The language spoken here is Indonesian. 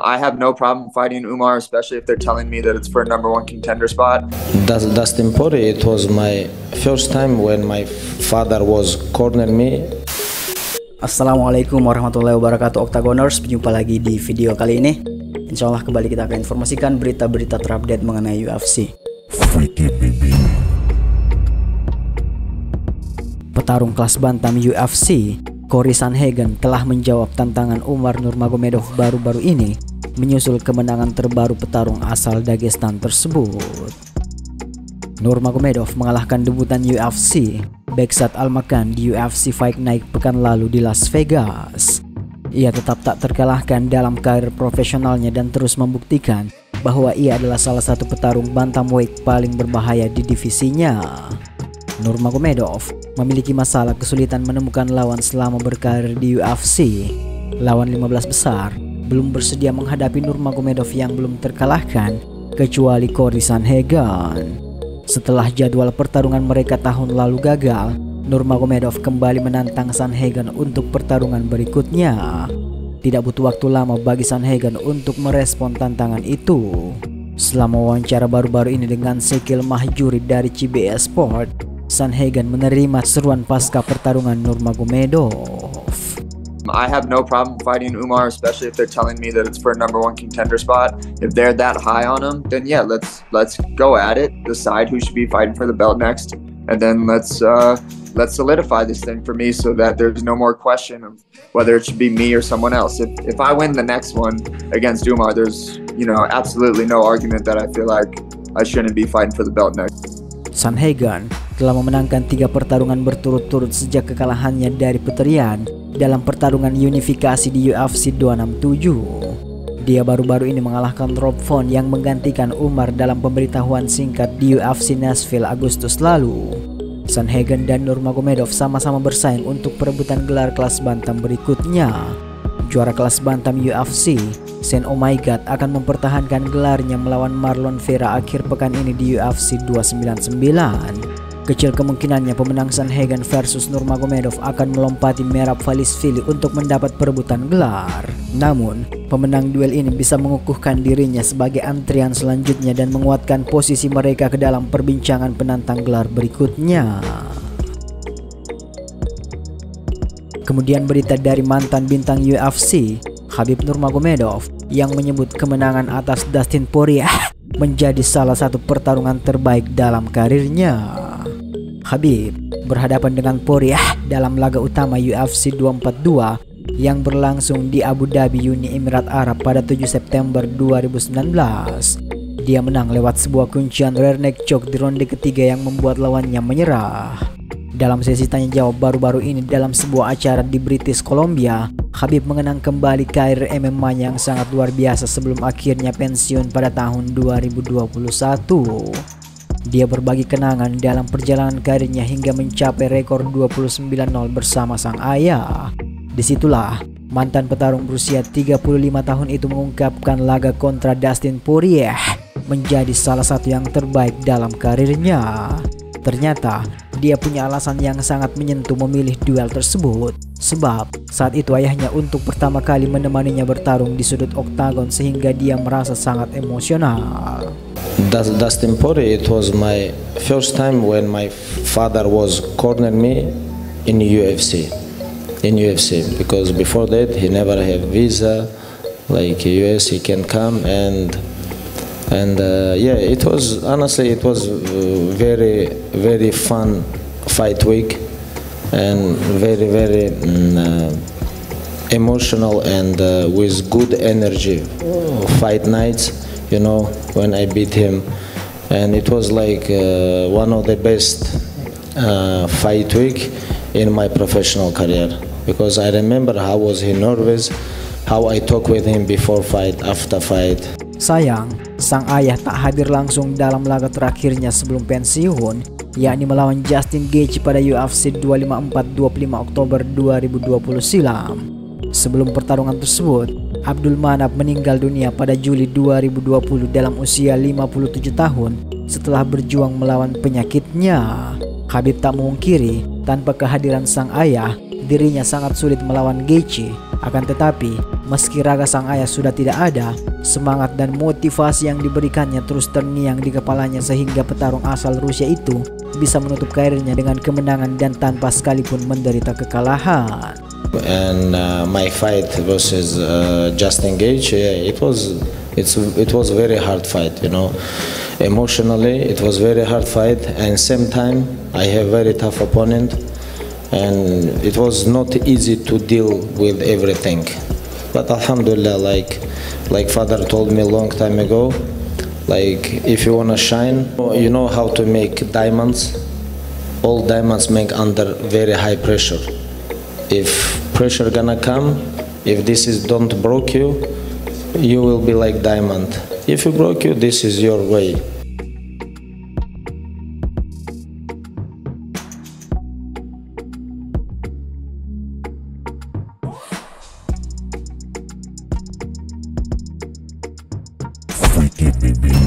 I have no problem fighting Umar, especially if they're telling me that it's for a #1 contender spot. Dustin Poirier, it was my first time when my father was cornering me. Assalamualaikum warahmatullahi wabarakatuh, Octagoners. Berjumpa lagi di video kali ini. Insya Allah kembali kita akan informasikan berita-berita terupdate mengenai UFC. Petarung kelas bantam UFC, Cory Sandhagen telah menjawab tantangan Umar Nurmagomedov baru-baru ini menyusul kemenangan terbaru petarung asal Dagestan tersebut. Nurmagomedov mengalahkan debutan UFC Begzat Almakhan di UFC Fight Night pekan lalu di Las Vegas. Ia tetap tak terkalahkan dalam karir profesionalnya dan terus membuktikan bahwa ia adalah salah satu petarung bantamweight paling berbahaya di divisinya. Nurmagomedov memiliki masalah kesulitan menemukan lawan selama berkarir di UFC. Lawan 15 besar belum bersedia menghadapi Nurmagomedov yang belum terkalahkan kecuali Cory Sandhagen. Setelah jadwal pertarungan mereka tahun lalu gagal, Nurmagomedov kembali menantang Sandhagen untuk pertarungan berikutnya. Tidak butuh waktu lama bagi Sandhagen untuk merespon tantangan itu. Selama wawancara baru-baru ini dengan Shakil Mahjuri dari CBS Sport, Sandhagen menerima seruan pasca pertarungan Nurmagomedov. I have no problem fighting Umar, especially if they're telling me that it's for a #1 contender spot. If they're that high on him, then yeah, let's go at it. Decide who should be fighting for the belt next, and then let's solidify this thing for me so that there's no more question of whether it should be me or someone else. If I win the next one against Umar, there's absolutely no argument that I feel like I shouldn't be fighting for the belt next. Sandhagen telah memenangkan 3 pertarungan berturut-turut sejak kekalahannya dari Peterian dalam pertarungan unifikasi di UFC 267. Dia baru-baru ini mengalahkan Rob Font yang menggantikan Umar dalam pemberitahuan singkat di UFC Nashville Agustus lalu. Sandhagen dan Nurmagomedov sama-sama bersaing untuk perebutan gelar kelas bantam berikutnya. Juara kelas bantam UFC, Sean O'Malley akan mempertahankan gelarnya melawan Marlon Vera akhir pekan ini di UFC 299. Kecil kemungkinannya pemenang Sandhagen versus Nurmagomedov akan melompati Merab Dvalishvili untuk mendapat perebutan gelar. Namun, pemenang duel ini bisa mengukuhkan dirinya sebagai antrian selanjutnya dan menguatkan posisi mereka ke dalam perbincangan penantang gelar berikutnya. Kemudian berita dari mantan bintang UFC, Khabib Nurmagomedov, yang menyebut kemenangan atas Dustin Poirier menjadi salah satu pertarungan terbaik dalam karirnya. Khabib berhadapan dengan Poirier dalam laga utama UFC 242 yang berlangsung di Abu Dhabi, Uni Emirat Arab pada 7 September 2019. Dia menang lewat sebuah kuncian rear neck choke di ronde ketiga yang membuat lawannya menyerah. Dalam sesi tanya jawab baru-baru ini dalam sebuah acara di British Columbia, Khabib mengenang kembali karir MMA yang sangat luar biasa sebelum akhirnya pensiun pada tahun 2021. Dia berbagi kenangan dalam perjalanan karirnya hingga mencapai rekor 29-0 bersama sang ayah. Disitulah mantan petarung berusia 35 tahun itu mengungkapkan laga kontra Dustin Poirier menjadi salah satu yang terbaik dalam karirnya. Ternyata dia punya alasan yang sangat menyentuh memilih duel tersebut, sebab saat itu ayahnya untuk pertama kali menemaninya bertarung di sudut oktagon sehingga dia merasa sangat emosional. Dustin Poirier, it was my first time when my father was cornering me in UFC, because before that he never had visa like US. He can come and yeah, it was honestly very fun fight week and very emotional and with good energy fight nights. When I beat him, and it was like one of the best fight week in my professional career, because I remember how was he nervous, how I talk with him before fight, after fight. Sayang, sang ayah tak hadir langsung dalam laga terakhirnya sebelum pensiun, yakni melawan Justin Gaethje pada UFC 254 25 Oktober 2020 silam. Sebelum pertarungan tersebut, Abdul Manap meninggal dunia pada Juli 2020 dalam usia 57 tahun setelah berjuang melawan penyakitnya. Khabib tak memungkiri, tanpa kehadiran sang ayah, dirinya sangat sulit melawan Gaethje Akan tetapi, meski raga sang ayah sudah tidak ada, semangat dan motivasi yang diberikannya terus terngiang di kepalanya sehingga petarung asal Rusia itu bisa menutup karirnya dengan kemenangan dan tanpa sekalipun menderita kekalahan. And my fight versus Justin Gage, yeah, it was a very hard fight, you know. Emotionally, it was very hard fight, and same time I have very tough opponent. And it was not easy to deal with everything, but alhamdulillah, like father told me a long time ago, like if you wanna shine, you know how to make diamonds. All diamonds make under very high pressure. If pressure gonna come, if this is don't broke you, you will be like diamond. If you broke you, this is your way. Freaky baby.